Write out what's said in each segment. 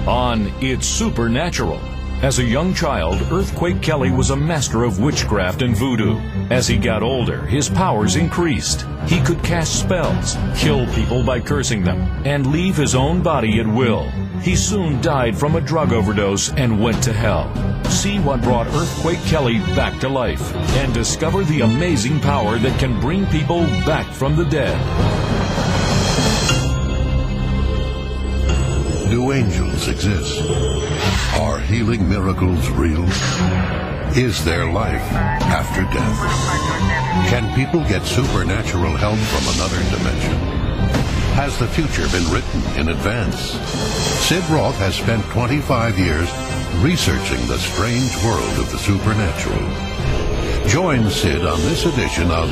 on It's Supernatural. As a young child, Earthquake Kelley was a master of witchcraft and voodoo. As he got older, his powers increased. He could cast spells, kill people by cursing them, and leave his own body at will. He soon died from a drug overdose and went to hell. See what brought Earthquake Kelley back to life, and discover the amazing power that can bring people back from the dead. Do angels exist? Are healing miracles real? Is there life after death? Can people get supernatural help from another dimension? Has the future been written in advance? Sid Roth has spent 25 years researching the strange world of the supernatural. Join Sid on this edition of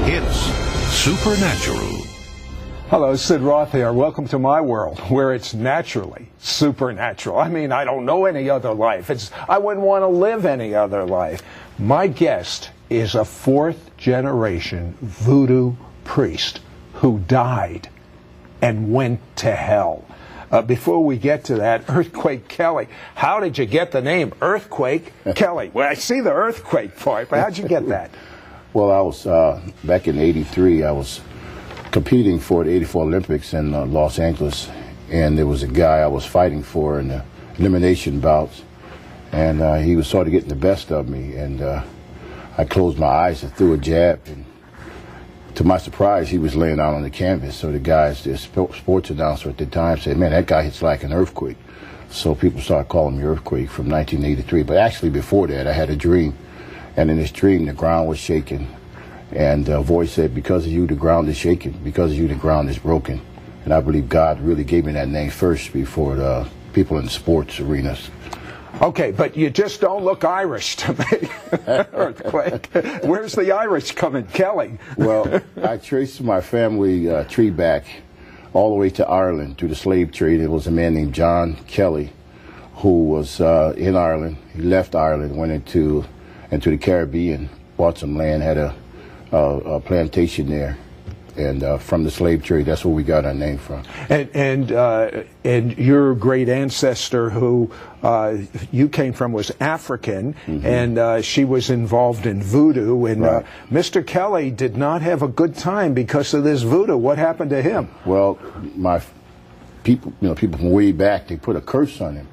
It's Supernatural. Hello, Sid Roth here. Welcome to my world, where it's naturally supernatural. I mean, I don't know any other life. I wouldn't want to live any other life. My guest is a fourth-generation voodoo priest who died and went to hell. Before we get to that, Earthquake Kelley, how did you get the name Earthquake Kelley? Well, I see the earthquake part, but how'd you get that? Well, I was, back in '83, I was competing for the '84 Olympics in Los Angeles, and there was a guy I was fighting for in the elimination bouts, and he was sort of getting the best of me, and I closed my eyes and threw a jab, and to my surprise, he was laying out on the canvas. So the guys, the sports announcer at the time said, "Man, that guy hits like an earthquake." So people started calling me Earthquake from 1983. But actually before that, I had a dream, and in this dream, the ground was shaking. And a voice said, "Because of you, the ground is shaking. Because of you, the ground is broken." And I believe God really gave me that name first before the people in the sports arenas. Okay, but you just don't look Irish to me, Earthquake. Where's the Irish coming, Kelley? Well, I traced my family tree back all the way to Ireland through the slave trade. It was a man named John Kelley who was in Ireland. He left Ireland, went into the Caribbean, bought some land, had a plantation there, and from the slave trade, that's where we got our name from. And your great ancestor, who you came from, was African, and she was involved in voodoo. And right. Mr. Kelley did not have a good time because of this voodoo. What happened to him? Well, my people, people from way back, they put a curse on him,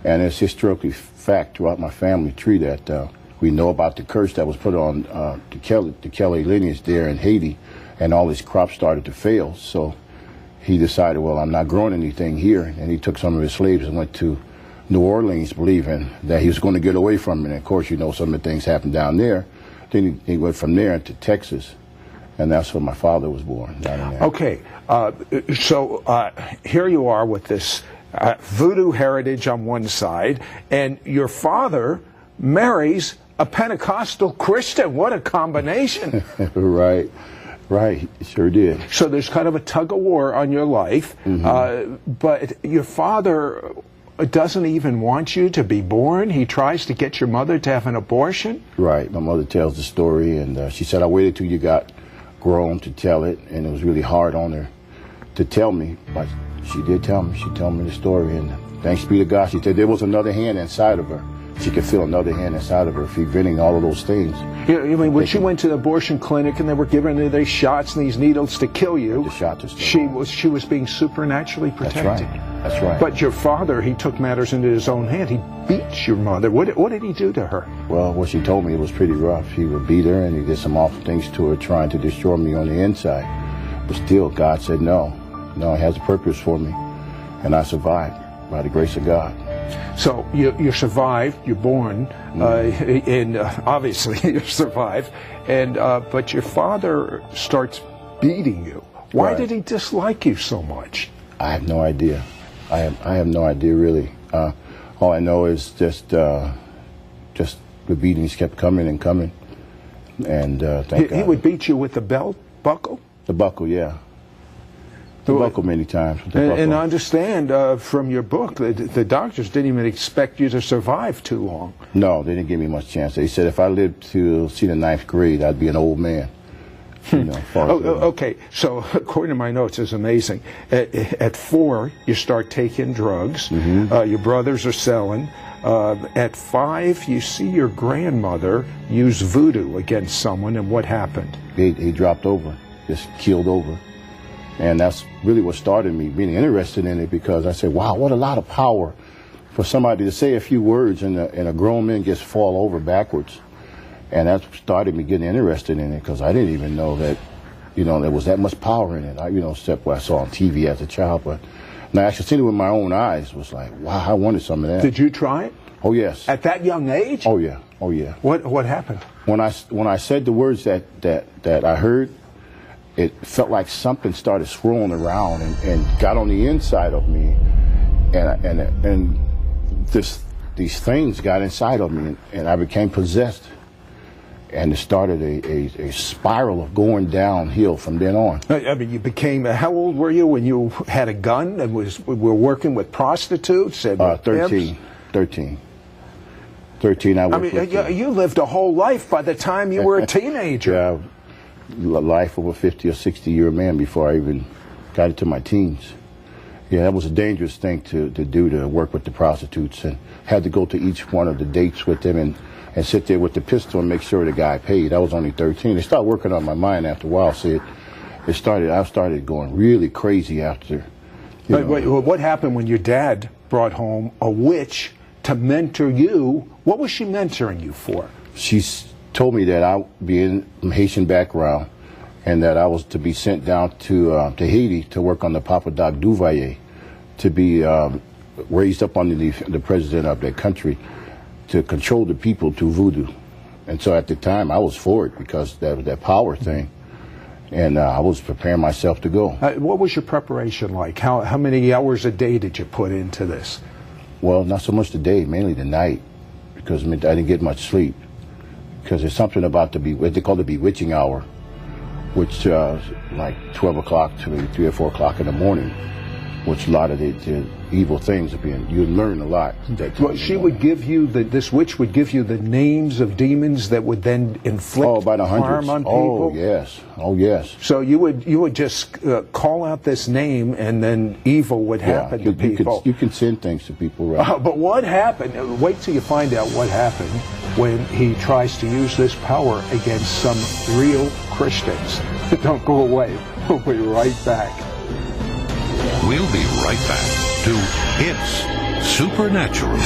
and it's historically fact throughout my family tree that. We know about the curse that was put on the Kelley lineage there in Haiti, and all his crops started to fail. So he decided, well, I'm not growing anything here, and he took some of his slaves and went to New Orleans, believing that he was going to get away from it. And of course, some of the things happened down there. Then he went from there to Texas, and that's where my father was born, down in there. Okay, so here you are with this voodoo heritage on one side, and your father marries a Pentecostal Christian. What a combination. Right, he sure did. So there's kind of a tug of war on your life, but your father doesn't even want you to be born. He tries to get your mother to have an abortion. Right, my mother tells the story, and she said, I waited till you got grown to tell it, and it was really hard on her to tell me, but she did tell me. She told me the story, and thanks be to God, she said there was another hand inside of her. She could feel another hand inside of her preventing all of those things. Yeah, I mean, when she went to the abortion clinic and they were giving her these shots and these needles to kill you, the shot to she was being supernaturally protected. That's right. But your father, he took matters into his own hand. He beat your mother. What did he do to her? Well, what she told me, it was pretty rough. He would beat her, and he did some awful things to her, trying to destroy me on the inside. But still, God said no. No, he has a purpose for me, and I survived by the grace of God. So you survived, you're born, and obviously you survived, and but your father starts beating you. Why did he dislike you so much? I have no idea. I have no idea, really. All I know is just the beatings kept coming and coming, and thank God. He would beat you with the belt buckle? The buckle, yeah. The buckle many times. And I understand from your book that the doctors didn't even expect you to survive too long. No, they didn't give me much chance. They said if I lived to see the 9th grade, I'd be an old man. You know, okay, so according to my notes, it's amazing. At 4, you start taking drugs. Your brothers are selling. At 5, you see your grandmother use voodoo against someone, and what happened? He dropped over, just keeled over. And that's really what started me being interested in it, because I said, wow, what a lot of power for somebody to say a few words and a grown man just fall over backwards. And that started me getting interested in it, because I didn't even know that, you know, there was that much power in it. Except what I saw on TV as a child. But now actually seeing it with my own eyes was like, wow, I wanted some of that. Did you try it? Oh, yes. At that young age? Oh, yeah. Oh, yeah. What happened? When I said the words that I heard, it felt like something started swirling around and got on the inside of me, and these things got inside of me, and I became possessed. And it started a spiral of going downhill from then on. I mean, you became, how old were you when you had a gun and were working with prostitutes? And 13. 13, I worked with you lived a whole life by the time you were a teenager. Yeah, life of a 50 or 60-year man before I even got into my teens. Yeah, that was a dangerous thing to do, to work with the prostitutes, and had to go to each one of the dates with them and sit there with the pistol and make sure the guy paid. I was only 13. They started working on my mind after a while. So I started going really crazy after. What happened when your dad brought home a witch to mentor you? What was she mentoring you for? She told me that I, being from Haitian background, and that I was to be sent down to Haiti to work on the Papa Doc Duvalier, to be raised up under the president of that country, to control the people through voodoo. And so at the time, I was for it, because that power thing, and I was preparing myself to go. What was your preparation like? How many hours a day did you put into this? Well, not so much the day, mainly the night, because I didn't get much sleep. Because there's something about what they call the bewitching hour, which like 12 o'clock to maybe 3 or 4 o'clock in the morning, which a lot of the evil things are being, you learn a lot. Well, she would give you, this witch would give you the names of demons that would then inflict harm on people? Oh, yes. Oh, yes. So you would just call out this name, and then evil would happen to people. You can send things to people, right? But what happened? Wait till you find out what happened when he tries to use this power against some real Christians. Don't go away. We'll be right back. We'll be right back to It's Supernatural.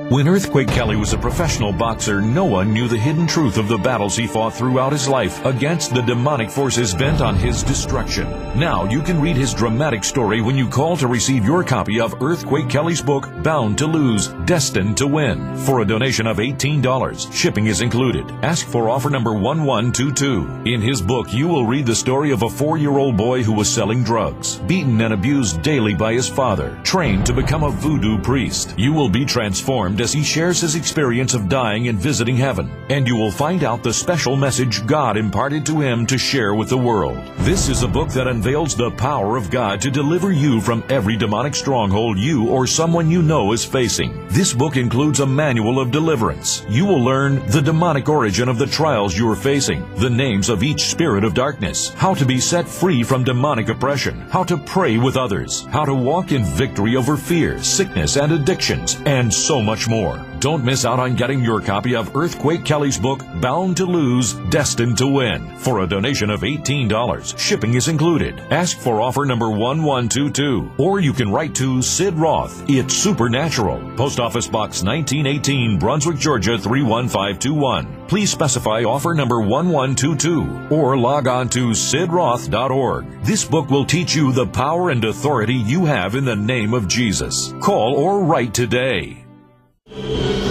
When Earthquake Kelley was a professional boxer, no one knew the hidden truth of the battles he fought throughout his life against the demonic forces bent on his destruction. Now you can read his dramatic story when you call to receive your copy of Earthquake Kelley's book, Bound to Lose, Destined to Win, for a donation of $18. Shipping is included. Ask for offer number 1122. In his book, you will read the story of a 4-year-old boy who was selling drugs, beaten and abused daily by his father, trained to become a voodoo priest. You will be transformed as he shares his experience of dying and visiting heaven, and you will find out the special message God imparted to him to share with the world. This is a book that unveils the power of God to deliver you from every demonic stronghold you or someone you know is facing. This book includes a manual of deliverance. You will learn the demonic origin of the trials you are facing, the names of each spirit of darkness, how to be set free from demonic oppression, how to pray with others, how to walk in victory over fear, sickness, and addictions, and so much more. Don't miss out on getting your copy of Earthquake Kelley's book, Bound to Lose, Destined to Win, for a donation of $18. Shipping is included. Ask for offer number 1122, or you can write to Sid Roth. It's Supernatural. Post Office Box 1918, Brunswick, Georgia 31521. Please specify offer number 1122, or log on to sidroth.org. This book will teach you the power and authority you have in the name of Jesus. Call or write today.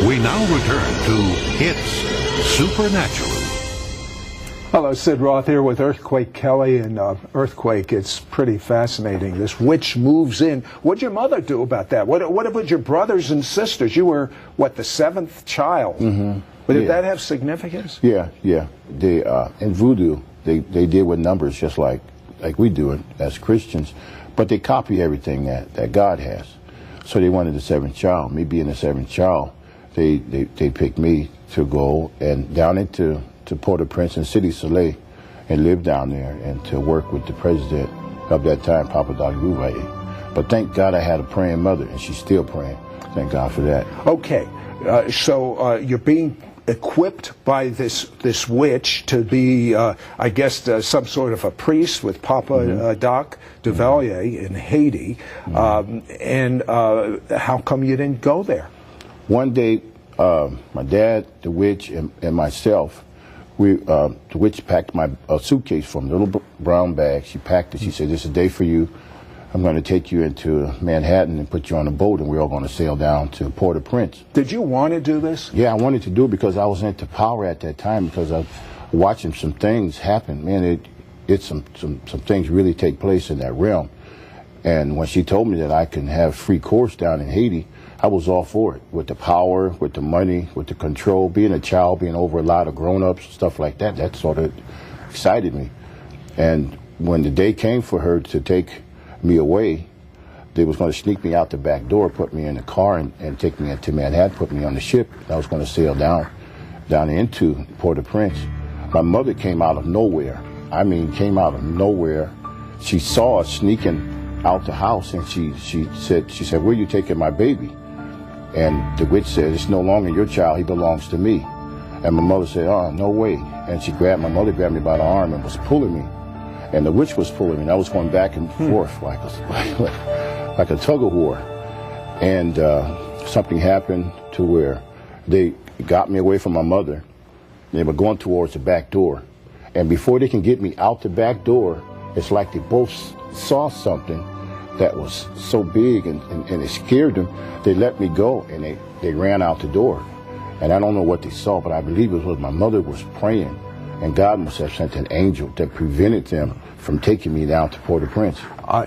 We now return to It's Supernatural. Hello, Sid Roth here with Earthquake Kelley, and Earthquake, it's pretty fascinating. This witch moves in. What'd your mother do about that? What about your brothers and sisters? You were, what, the 7th child? Mm-hmm. But did that have significance? Yeah. They, in voodoo, they deal with numbers just like we do it as Christians, but they copy everything that God has. So they wanted the 7th child. Me being the 7th child, they picked me to go and down into Port-au-Prince and City Soleil and live down there and to work with the president of that time, Papa Dagruvaye. But thank God I had a praying mother, and she's still praying. Thank God for that. Okay, so you're being equipped by this witch to be, I guess, some sort of a priest with Papa Doc Duvalier in Haiti. And how come you didn't go there? One day, my dad, the witch, and myself, the witch packed my suitcase from a little brown bag. She packed it. She said, "This is a day for you. I'm going to take you into Manhattan and put you on a boat, and we're all going to sail down to Port-au-Prince." Did you want to do this? Yeah, I wanted to do it because I was into power at that time, because I was watching some things happen. Man, some things really take place in that realm. And when she told me that I can have free course down in Haiti, I was all for it. With the power, with the money, with the control, being a child, being over a lot of grown-ups, stuff like that, that sort of excited me. And when the day came for her to take me away, they was going to sneak me out the back door, put me in the car, and take me into Manhattan, put me on the ship. I was going to sail down into Port-au-Prince. My mother came out of nowhere. I mean, came out of nowhere. She saw us sneaking out the house, and she said, "Where are you taking my baby?" And the witch said, "It's no longer your child. He belongs to me." And my mother said, "Oh, no way." And my mother grabbed me by the arm and was pulling me. And the witch was pulling me, and I was going back and forth like a tug of war. And something happened to where they got me away from my mother. They were going towards the back door. And before they can get me out the back door, it's like they both saw something that was so big and it scared them. They let me go, and they ran out the door. And I don't know what they saw, but I believe it was my mother was praying. And God must have sent an angel that prevented them from taking me down to Port-au-Prince.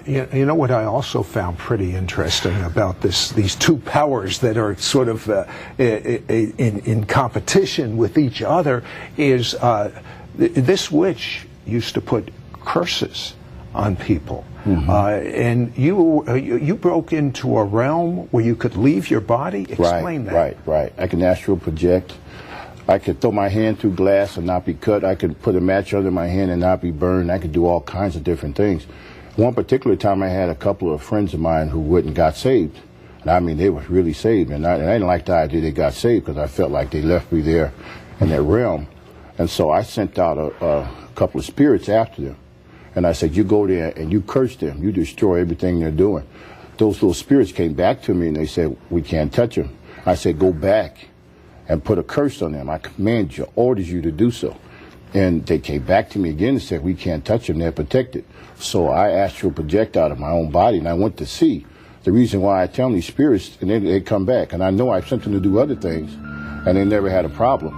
You know what I also found pretty interesting about these two powers that are sort of in competition with each other is this witch used to put curses on people. And you broke into a realm where you could leave your body? Explain that. Right. I can astral project. I could throw my hand through glass and not be cut. I could put a match under my hand and not be burned. I could do all kinds of different things. One particular time I had a couple of friends of mine who went and got saved. And I mean, they were really saved. And I didn't like the idea they got saved, because I felt like they left me there in that realm. And so I sent out a couple of spirits after them. And I said, "You go there and you curse them. You destroy everything they're doing." Those little spirits came back to me and they said, "We can't touch them." I said, "Go back and put a curse on them. I command you, orders you to do so." And they came back to me again and said, "We can't touch them. They're protected." So I astral project out of my own body, and I went to see the reason why I tell these spirits, and they come back. And I know I've sent them to do other things, and they never had a problem.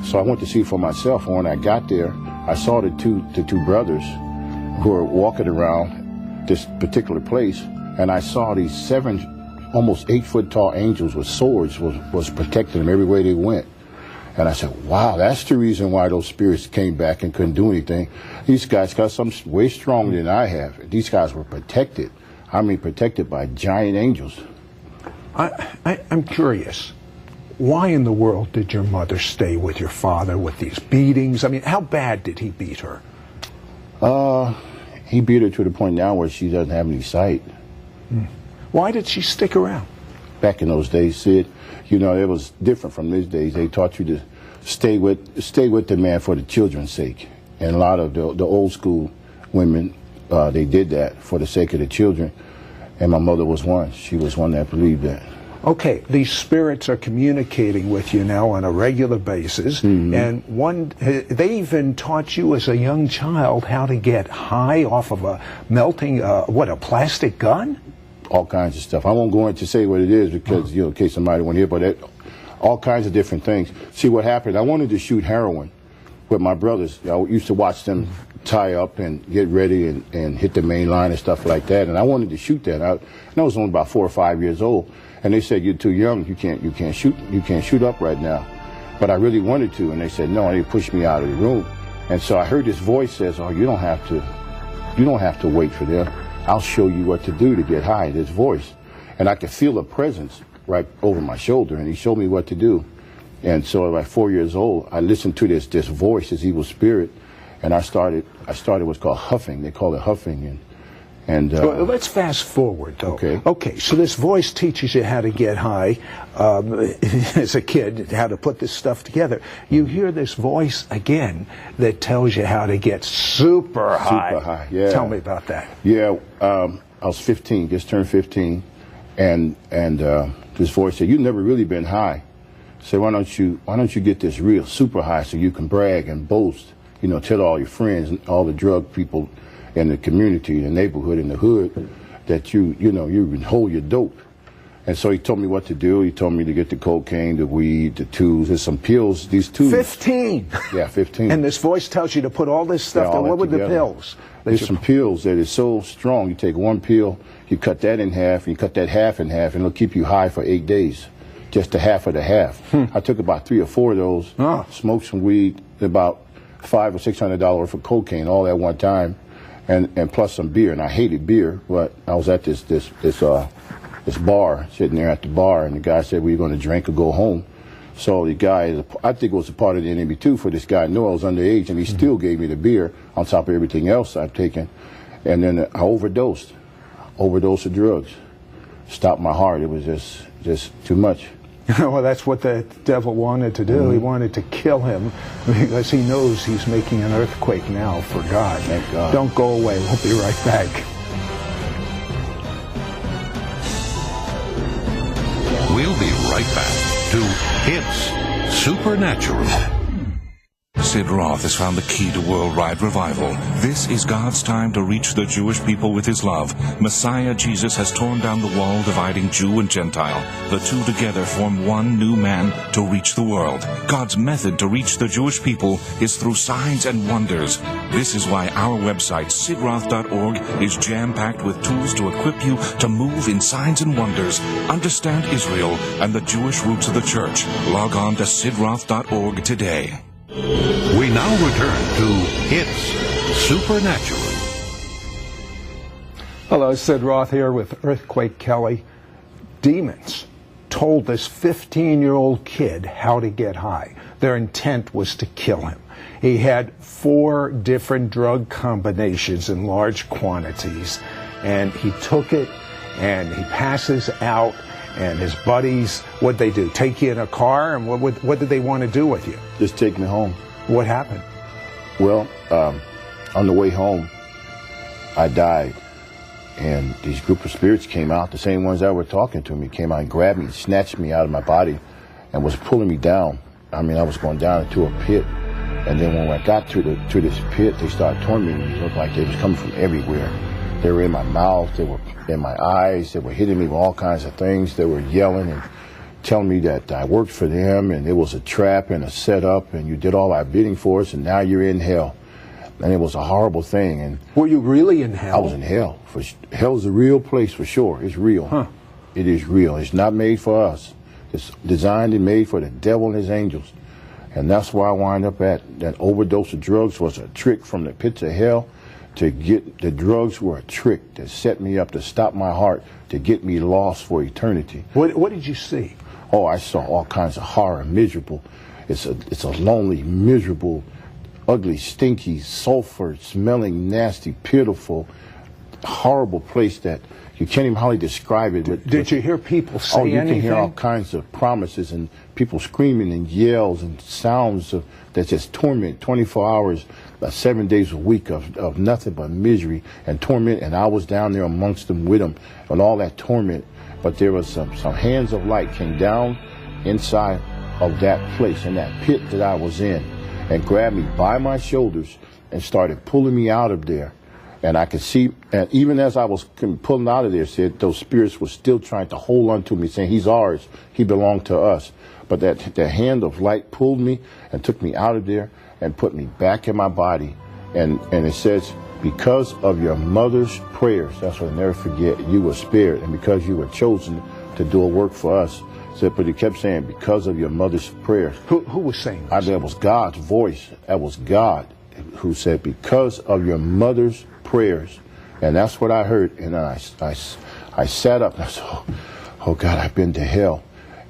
So I went to see for myself. And when I got there, I saw the two brothers who were walking around this particular place, and I saw these 7, almost 8-foot tall angels with swords was protecting them every way they went. And I said, wow, that's the reason why those spirits came back and couldn't do anything. These guys got something way stronger than I have. These guys were protected. I mean, protected by giant angels. I'm curious. Why in the world did your mother stay with your father with these beatings? I mean, how bad did he beat her? He beat her to the point now where she doesn't have any sight. Why did she stick around? Back in those days, Sid, you know, it was different from these days. They taught you to stay with the man for the children's sake. And a lot of the old school women, they did that for the sake of the children. And my mother was one. She was one that believed that. Okay, these spirits are communicating with you now on a regular basis, and they even taught you as a young child how to get high off of a melting, a plastic gun? All kinds of stuff. I won't go into say what it is because, you know, in case somebody won't hear, but all kinds of different things. See what happened, I wanted to shoot heroin with my brothers. I used to watch them tie up and get ready and hit the main line and stuff like that, and I wanted to shoot that. I was only about 4 or 5 years old. And they said, "You're too young. You can't shoot up right now." But I really wanted to, and they said no. And they pushed me out of the room. And so I heard this voice says, "Oh, you don't have to wait for them. I'll show you what to do to get high." This voice, and I could feel a presence right over my shoulder, and he showed me what to do. And so at 4 years old, I listened to this voice, this evil spirit, And I started what's called huffing. They call it huffing. Well, let's fast forward, though. Okay. Okay, so this voice teaches you how to get high as a kid, how to put this stuff together. You hear this voice again that tells you how to get super high. Super high, yeah. Tell me about that. Yeah, I was 15, just turned 15, and this voice said, "You've never really been high. So why don't you get this real super high so you can brag and boast, tell all your friends and all the drug people in the community, the neighborhood, in the hood, that you can hold your dope." And so he told me what to do. He told me to get the cocaine, the weed, the tools. There's some pills. These tools. 15. Yeah, 15. And this voice tells you to put all this stuff. Yeah, What were together. the pills? There's some pills that is so strong. You take one pill, you cut that in half, and you cut that half in half, and it'll keep you high for 8 days. Just the half of the half. I took about 3 or 4 of those. Smoked some weed, about $500 or $600 worth of cocaine all at one time. And plus some beer, and I hated beer, but I was at this bar, sitting there at the bar, and the guy said, "Well, you're going to drink or go home." So the guy, I think it was a part of the enemy too, for this guy knew I was underage, and he still gave me the beer on top of everything else I've taken. And then I overdosed of drugs. Stopped my heart. It was just too much. Well, that's what the devil wanted to do. He wanted to kill him because he knows he's making an earthquake now for God. Thank God. Don't go away. We'll be right back. We'll be right back to It's Supernatural. Sid Roth has found the key to worldwide revival. This is God's time to reach the Jewish people with his love. Messiah Jesus has torn down the wall dividing Jew and Gentile. The two together form one new man to reach the world. God's method to reach the Jewish people is through signs and wonders. This is why our website, sidroth.org, is jam-packed with tools to equip you to move in signs and wonders, understand Israel and the Jewish roots of the church. Log on to sidroth.org today. We now return to It's Supernatural. Hello, Sid Roth here with Earthquake Kelley. Demons told this 15-year-old kid how to get high. Their intent was to kill him. He had 4 different drug combinations in large quantities, and he took it, and he passes out, and his buddies, what'd they do? Take you in a car, and what did they want to do with you? Just take me home. What happened? Well, on the way home, I died. And these group of spirits came out, the same ones that were talking to me, came out and grabbed me, snatched me out of my body, and was pulling me down. I mean, I was going down into a pit. And then when I got to this pit, they started tormenting me. It looked like they was coming from everywhere. They were in my mouth, they were in my eyes, they were hitting me with all kinds of things. They were yelling and telling me that I worked for them, and it was a trap and a setup, and you did all our bidding for us, and now you're in hell. And it was a horrible thing. And were you really in hell? I was in hell. Hell is a real place for sure. It's real. Huh. It is real. It's not made for us. It's designed and made for the devil and his angels. And that's where I wind up at. That overdose of drugs was a trick from the pits of hell. To get the drugs were a trick that set me up to stop my heart, to get me lost for eternity. What did you see? Oh, I saw all kinds of horror, miserable. It's a lonely, miserable, ugly, stinky, sulfur-smelling, nasty, pitiful, horrible place that you can't even hardly describe it. Did you hear people say anything? Oh, you can hear all kinds of promises and people screaming and yells and sounds that just torment 24 hours, 7 days a week of nothing but misery and torment. And I was down there amongst them with them and all that torment. But there was some hands of light came down inside of that place, in that pit that I was in, and grabbed me by my shoulders and started pulling me out of there. And I could see, and even as I was pulling out of there, said those spirits were still trying to hold on to me, saying, he's ours, he belonged to us. But that hand of light pulled me and took me out of there and put me back in my body. And it says, because of your mother's prayers, that's what I'll never forget, you were spared. And because you were chosen to do a work for us. But he kept saying, because of your mother's prayers. Who was saying this? That was God's voice. That was God who said, because of your mother's prayers. And that's what I heard. And then I sat up and I said, oh God, I've been to hell.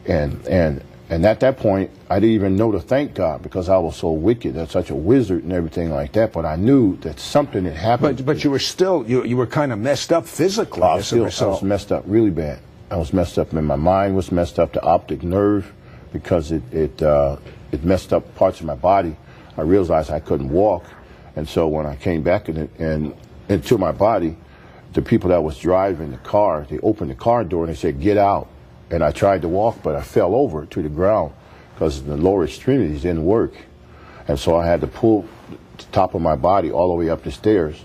And And at that point, I didn't even know to thank God because I was so wicked and such a wizard and everything like that. But I knew that something had happened. But you were still, you were kind of messed up physically as a result. I was messed up really bad. I was messed up, and my mind was messed up, the optic nerve, because it messed up parts of my body. I realized I couldn't walk. And so when I came back into my body, the people that was driving the car, they opened the car door and they said, "Get out." And I tried to walk, but I fell over to the ground because the lower extremities didn't work. And so I had to pull the top of my body all the way up the stairs.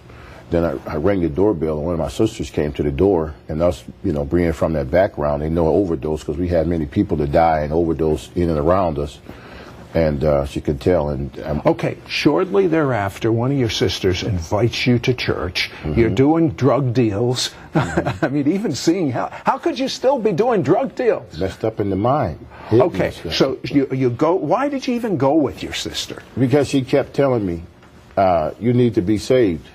Then I rang the doorbell, and one of my sisters came to the door, and us, bringing from that background, they know an overdose because we had many people to die and overdose in and around us. And she could tell. Okay, shortly thereafter, one of your sisters invites you to church. You're doing drug deals. I mean, even seeing how could you still be doing drug deals? Messed up in the mind. Okay, so you go. Why did you even go with your sister? Because she kept telling me, "You need to be saved."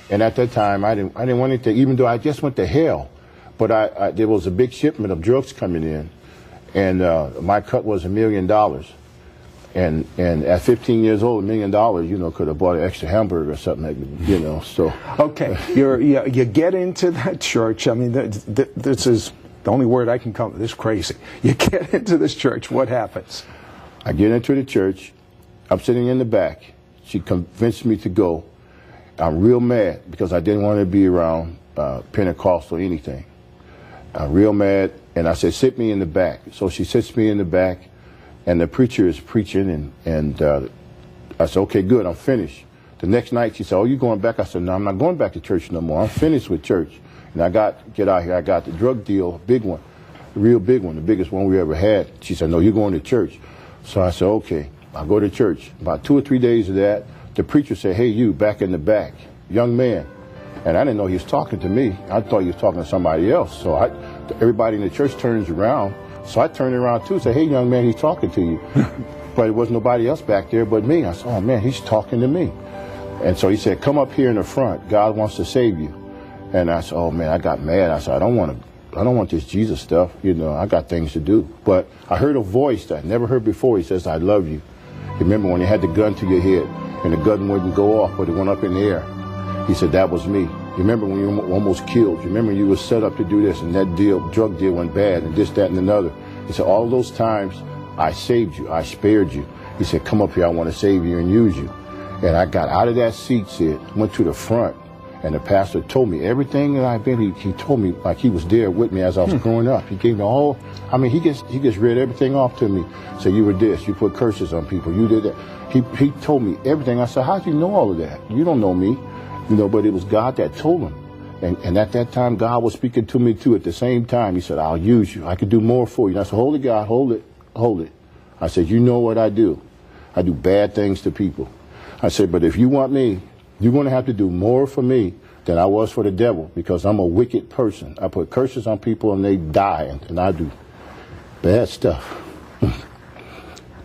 And at that time, I didn't want it to. Even though I just went to hell, but there was a big shipment of drugs coming in, and my cut was $1 million. And at 15 years old, $1 million, could have bought an extra hamburger or something, so. Okay, you get into that church. I mean, this is the only word I can come with. This is crazy. You get into this church. What happens? I get into the church. I'm sitting in the back. She convinced me to go. I'm real mad because I didn't want to be around Pentecostal or anything. I'm real mad, and I said, "Sit me in the back." So she sits me in the back. And the preacher is preaching, and I said, "Okay, good, I'm finished." The next night, she said, "Oh, you going back?" I said, "No, I'm not going back to church no more. I'm finished with church." And get out here, I got the drug deal, big one, the real big one, the biggest one we ever had. She said, "No, you're going to church." So I said, "Okay, I'll go to church." About 2 or 3 days of that, the preacher said, "Hey, you, back in the back, young man." And I didn't know he was talking to me. I thought he was talking to somebody else. So everybody in the church turns around. So I turned around too and said, "Hey, young man, he's talking to you." But it was nobody else back there but me. I said, "Oh man, he's talking to me." And so he said, "Come up here in the front. God wants to save you." And I said, "Oh man," I got mad. I said, I don't want this Jesus stuff. I got things to do. But I heard a voice that I never heard before. He says, "I love you." Remember when you had the gun to your head and the gun wouldn't go off, but it went up in the air? He said, "That was me." You remember when you were almost killed? You remember you were set up to do this, and that drug deal went bad, and this, that, and another. He said, "All those times I saved you, I spared you." He said, "Come up here, I want to save you and use you." And I got out of that seat, went to the front, and the pastor told me everything that I've been. He told me like he was there with me as I was growing up. He gave me all. I mean, he just read everything off to me. So you were this, you put curses on people, you did that. He told me everything. I said, "How'd you know all of that? You don't know me." But it was God that told him. And at that time, God was speaking to me, too, at the same time. He said, "I'll use you. I can do more for you." And I said, "Hold it, God. Hold it. Hold it." I said, "You know what I do. I do bad things to people." I said, "But if you want me, you're going to have to do more for me than I was for the devil, because I'm a wicked person. I put curses on people, and they die, and I do bad stuff."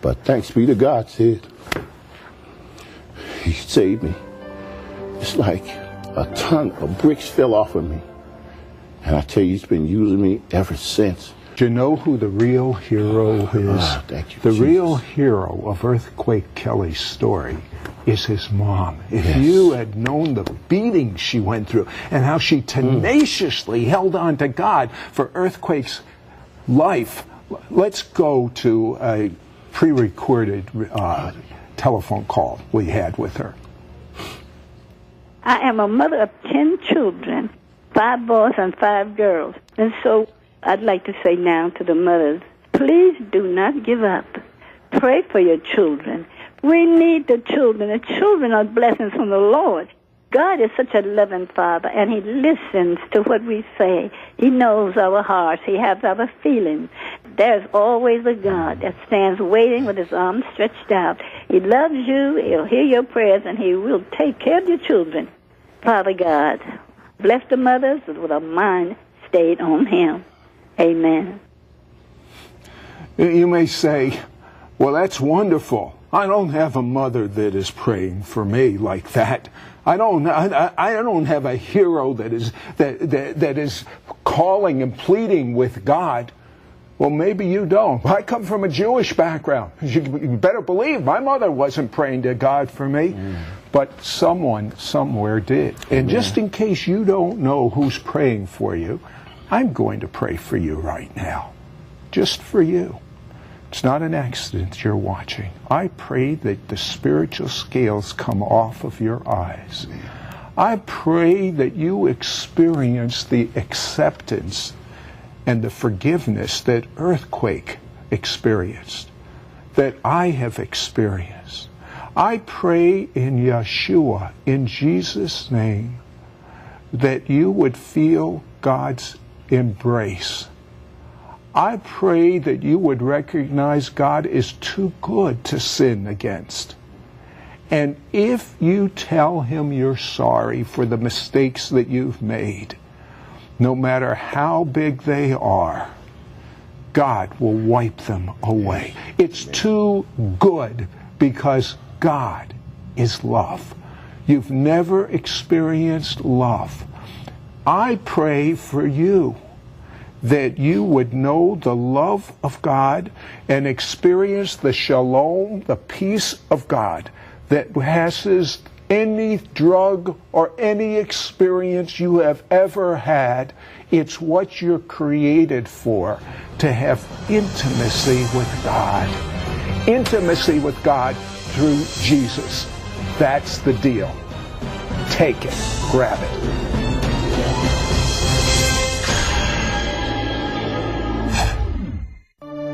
But thanks be to God, Sid. He saved me. It's like a ton of bricks fell off of me. And I tell you, he's been using me ever since. Do you know who the real hero is? Thank you, the Jesus. real hero of Earthquake Kelley's story is his mom. If Yes. you had known the beating she went through and how she tenaciously held on to God for Earthquake's life, let's go to a pre-recorded telephone call we had with her. I am a mother of 10 children, 5 boys and 5 girls. And so I'd like to say now to the mothers, please do not give up. Pray for your children. We need the children. The children are blessings from the Lord. God is such a loving Father, and He listens to what we say. He knows our hearts. He has our feelings. There's always a God that stands waiting with His arms stretched out. He loves you. He'll hear your prayers, and He will take care of your children. Father God, bless the mothers with a mind stayed on Him. Amen. You may say, "Well, that's wonderful. I don't have a mother that is praying for me like that. I don't have a hero that is calling and pleading with God." Well, maybe you don't. I come from a Jewish background. You better believe my mother wasn't praying to God for me, but someone somewhere did. And just in case you don't know who's praying for you, I'm going to pray for you right now. Just for you. It's not an accident you're watching. I pray that the spiritual scales come off of your eyes. I pray that you experience the acceptance and the forgiveness that Earthquake experienced, that I have experienced. I pray in Yeshua, in Jesus' name, that you would feel God's embrace. I pray that you would recognize God is too good to sin against. And if you tell him you're sorry for the mistakes that you've made, no matter how big they are, God will wipe them away. It's too good because God is love. You've never experienced love. I pray for you that you would know the love of God and experience the shalom, the peace of God that passes any drug or any experience you have ever had. It's what you're created for, to have intimacy with God. Intimacy with God through Jesus. That's the deal. Take it. Grab it.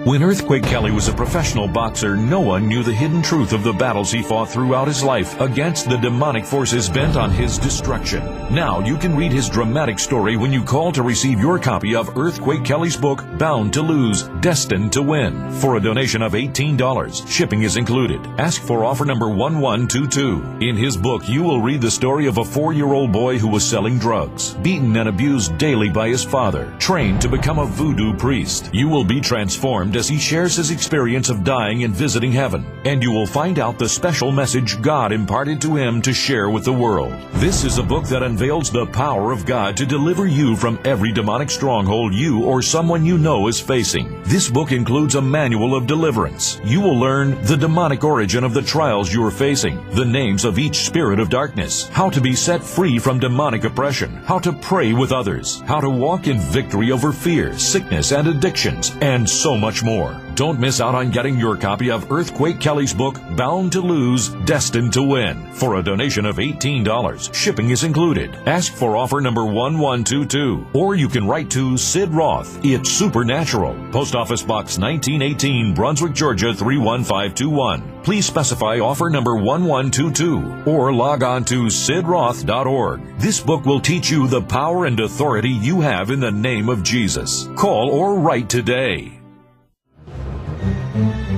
When Earthquake Kelley was a professional boxer, no one knew the hidden truth of the battles he fought throughout his life against the demonic forces bent on his destruction. Now you can read his dramatic story when you call to receive your copy of Earthquake Kelley's book, Bound to Lose, Destined to Win, for a donation of $18. Shipping is included. Ask for offer number 1122. In his book, you will read the story of a 4-year-old boy who was selling drugs, beaten and abused daily by his father, trained to become a voodoo priest. You will be transformed as he shares his experience of dying and visiting heaven, and you will find out the special message God imparted to him to share with the world. This is a book that unveils the power of God to deliver you from every demonic stronghold you or someone you know is facing. This book includes a manual of deliverance. You will learn the demonic origin of the trials you are facing, the names of each spirit of darkness, how to be set free from demonic oppression, how to pray with others, how to walk in victory over fear, sickness, and addictions, and so much more. Don't miss out on getting your copy of Earthquake Kelley's book, Bound to Lose, Destined to Win, for a donation of $18. Shipping is included. Ask for offer number 1122, or you can write to Sid Roth. It's Supernatural. Post Office Box 1918, Brunswick, Georgia 31521. Please specify offer number 1122, or log on to sidroth.org. This book will teach you the power and authority you have in the name of Jesus. Call or write today.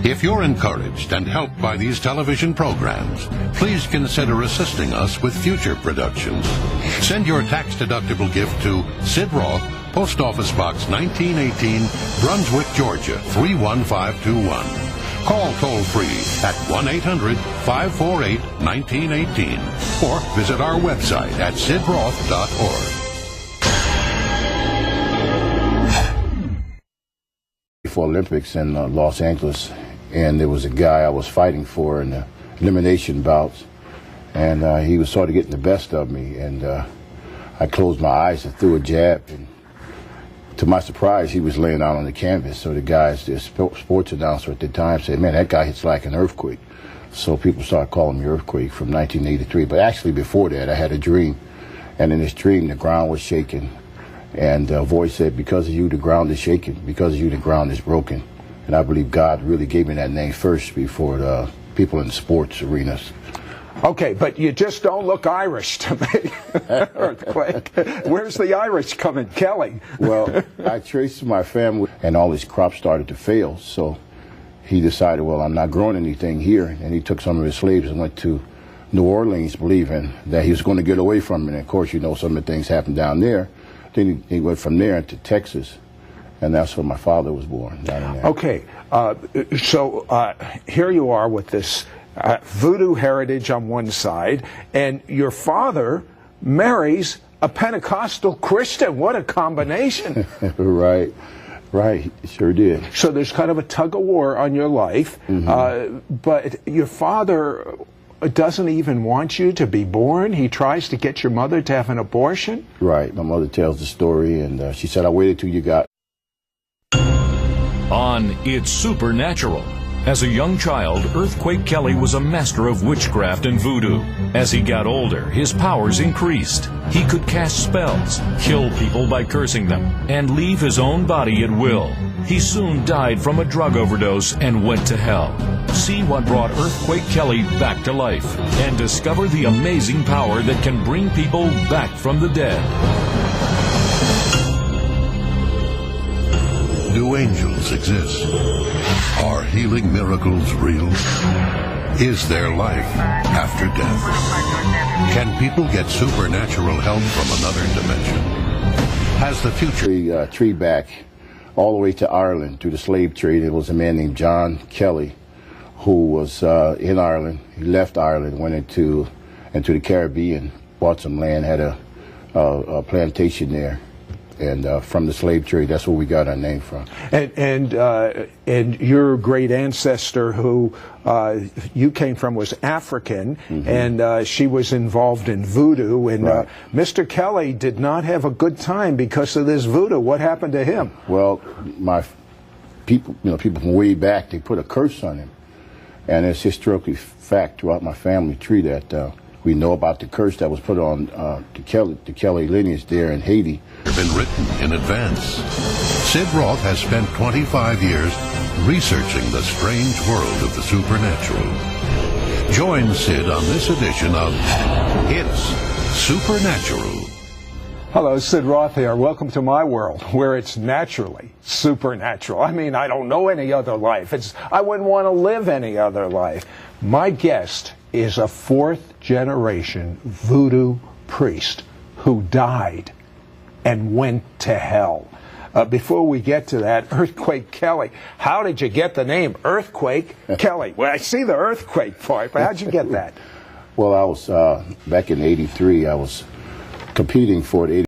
If you're encouraged and helped by these television programs, please consider assisting us with future productions. Send your tax-deductible gift to Sid Roth, Post Office Box 1918, Brunswick, Georgia 31521. Call toll-free at 1-800-548-1918 or visit our website at sidroth.org. Olympics in Los Angeles, and there was a guy I was fighting for in the elimination bouts, and he was sort of getting the best of me, and I closed my eyes and threw a jab, and to my surprise he was laying out on the canvas. So the guys, the sports announcer at the time, said, "Man, that guy hits like an earthquake." So people started calling me Earthquake from 1983. But actually before that I had a dream, and in this dream the ground was shaking. And a voice said, "Because of you, the ground is shaking. Because of you, the ground is broken." And I believe God really gave me that name first before the people in the sports arenas. Okay, but you just don't look Irish to me, Earthquake. Where's the Irish coming, Kelley? Well, I traced my family, and all his crops started to fail. So he decided, well, I'm not growing anything here. And he took some of his slaves and went to New Orleans, believing that he was going to get away from it. And of course, you know, some of the things happened down there. Then he went from there to Texas, and that's where my father was born, down in there. Okay, so here you are with this voodoo heritage on one side, and your father marries a Pentecostal Christian. What a combination. Right. Right, he sure did. So there's kind of a tug of war on your life, but your father doesn't even want you to be born. He tries to get your mother to have an abortion. Right, my mother tells the story, and she said, I waited till you got... On It's Supernatural. As a young child, Earthquake Kelley was a master of witchcraft and voodoo. As he got older, his powers increased. He could cast spells, kill people by cursing them, and leave his own body at will. He soon died from a drug overdose and went to hell. See what brought Earthquake Kelley back to life, and discover the amazing power that can bring people back from the dead. Do angels exist? Are healing miracles real? Is there life after death? Can people get supernatural help from another dimension? Has the future... tree back all the way to Ireland through the slave trade. It was a man named John Kelley who was in Ireland. He left Ireland, went into the Caribbean, bought some land, had a plantation there. And from the slave trade, that's where we got our name from. And your great ancestor, who you came from, was African, and she was involved in voodoo. And right. Mr. Kelley did not have a good time because of this voodoo. What happened to him? Well, my people, people from way back, they put a curse on him, and it's historically fact throughout my family tree that we know about the curse that was put on the Kelley lineage there in Haiti. Been written in advance. Sid Roth has spent 25 years researching the strange world of the supernatural. Join Sid on this edition of It's Supernatural. Hello, Sid Roth here. Welcome to my world, where it's naturally supernatural. I mean, I don't know any other life. I wouldn't want to live any other life. My guest is a fourth-generation voodoo priest who died and went to hell. Before we get to that, Earthquake Kelley, how did you get the name Earthquake Kelley? Well, I see the earthquake part, but how'd you get that? Well, I was, back in '83, I was competing for the